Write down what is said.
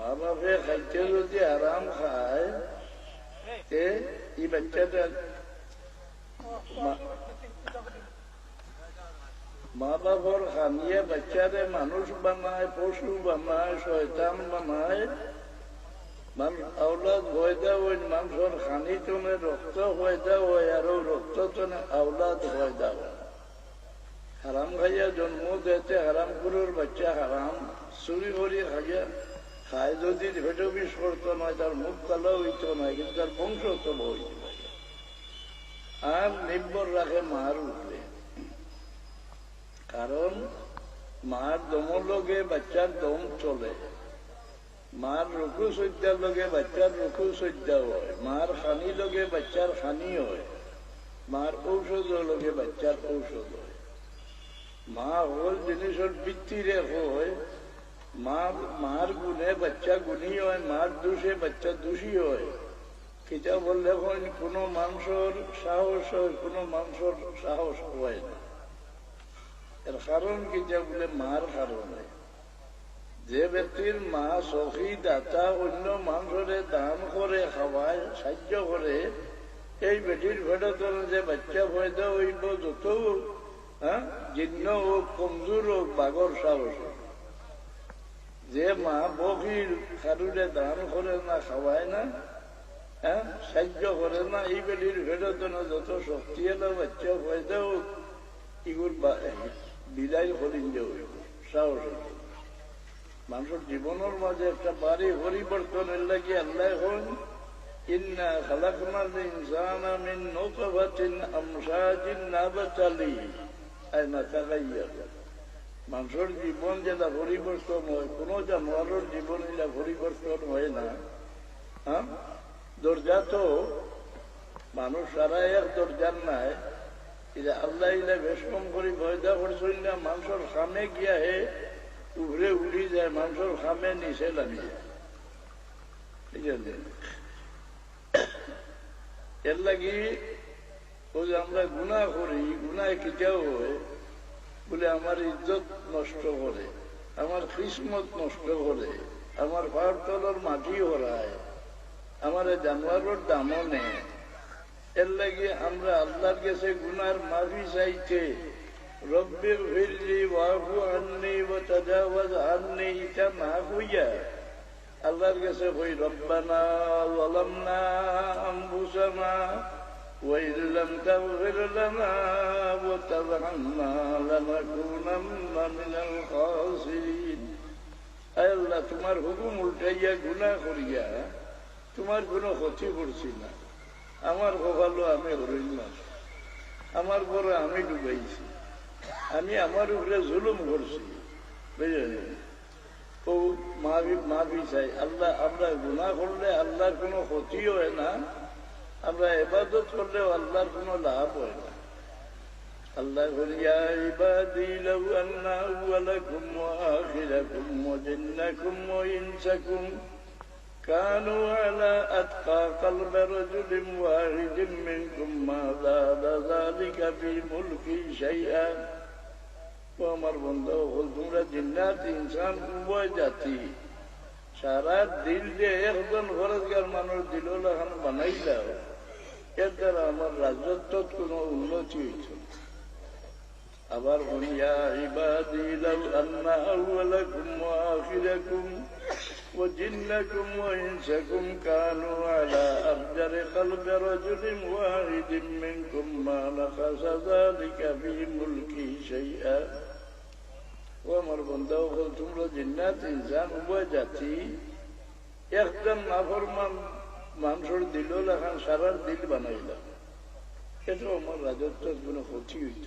মা বাপে খাইতে যদি আরাম খায় এই বাচ্চাটা মা বাবার খানিয়ে বাচ্চারে মানুষ বানায়, পশু বানায়, শয়তান বানায়। আওলাদ হয়দা ওই মানুষের খানি তনে রক্ত হয়দা হয়, আর ওই রক্ত তনে আওলাদ হয়দা হয়। হারাম খাইয়া জন্ম দিতে হারাম গুরুর বাচ্চা হারাম চুরি করি খাইয়া খায় যদি ভেটো বিষ করতো নয়, তার মুখ কালো হইত নয়, কিন্তু তার বংশ তো হইত। আর নির্ভর রাখে মার উপরে, কারণ মার দমর লগে বাচ্চার দম চলে। মার রুকু সজ্জার লগে বাচ্চার রুকু সজ্জা হয়, মার খানি লগে বাচ্চার খানি হয়, মার ঔষধ লগে বাচ্চার ঔষধ হয়। মা হল জিনিসের ভিত্তিরে হয়। মার গুণে বাচ্চা গুণী হয়, মার দোষে বাচ্চা দোষী হয়। কিতা বললে কোনো মানুষের সাহস হয়, কোনো মানুষের সাহস হয় না। এর কারণ কিতা বলে মার কারণে যে ব্যক্তির মা সখী দাতা অন্য মানুষের দান করে, খাওয়ায়, সাহায্য করে, এই বেটির ভেড়া যে বাচ্চা পয়দা হইব যত জীর্ণ হোক, কমজোর হোক, বাগর সাহস হোক। যে মা বকির খারুরে দান করে না, খাওয়ায় না, সাহায্য করে না, এই বেটির ভেড়া যত শক্তি এলো বাচ্চা পয়দা হোক, এগুলো বিদায় করিন যে হইব সাহস। মানুষের জীবনের মাঝে একটা বাড়ি পরিবর্তনের লাগি আল্লাহ হন ইন্না খালাকনাল ইনসানা মিন নুতফাতিন আমশাজিন নাবতালিহি আইনা তাগাইয়ার। মানুষের জীবন যেটা পরিবর্তন হয়, কোন জানোয়ারের জীবন এটা পরিবর্তন হয় না। দরজা তো মানুষ সারা এক দরজার নাই, এটা আল্লাহ ইলা বেশ কম করে ভয়দা করছিল না। মানুষের সামনে গিয়া হে উপরে উঠি যায়, মানুষের খামে নিচে নামি যায়। এর লাগি ও যে আমরা গুনাহ করি, গুনায় কিটাও হয় বলে আমার ইজ্জত নষ্ট করে, আমার কিসমত নষ্ট করে, আমার পায়ের তলার মাটি হরায়, আমার জানোয়ারের দামও নেয়। এর লাগি আমরা আল্লাহর কাছে গুনার মাফি চাইতে রব্বি ফিরলি ওয়াফু আন্নি ওয়া তাজাওয়াজ আন্নি এটা না হইয়া আল্লাহর কাছে কই রব্বানা যালামনা আনফুসানা ওয়া ইল্লাম তাগফির লানা ওয়া তারহামনা লানাকুনান্না মিনাল খাসিরিন। আয় আল্লাহ, তোমার হুকুম উল্টাইয়া গুনাহ করিয়া তোমার কোনো ক্ষতি করছি না। আমার কপালও আমি হরিণ না, আমার বড় আমি ডুবাইছি, আমি আমার উপরে জুলুম করছি, বুঝলেন? ও মাফি চাই আল্লাহ। আমরা গুনাহ করলে আল্লাহর কোনো ক্ষতি হয় না, আমরা ইবাদত করলেও আল্লাহর কোনো লাভ হয় না। আল্লাহ ইয়া ইবাদি লাউ আন্না আউওয়ালাকুম ওয়া আখিরাকুম ওয়া জিন্নাকুম ওয়া ইনসাকুম كانوا على أتقى قلب رجل واحد منكم ما زاد ذلك في ملكي شيئا। ও আমার বন্ধু, তোমরা জিন্নাত ইনসান উভয় জাতি, সারা দিল যে একজন ফরজগার মানুষ দিল এখন বানাইলাও, এর দ্বারা আমার রাজত্ব কোনো উন্নতি হইত। আবার ইয়া ইবাদি লাউ আন্না আউওয়ালাকুম ওয়া আখিরাকুম وجنكم وإنسكم كانوا على أفجر قلب رجل واحد منكم ما نقص ذلك في ملكي شيئا। ও আমার বন্ধু, তোমরা জিন্নাত ইনসান উভয় জাতি, একজন নাফরমান মানুষের দিল এখন সারার দিল বানাইলাম, এটা আমার রাজত্বের কোনো ক্ষতি হইত।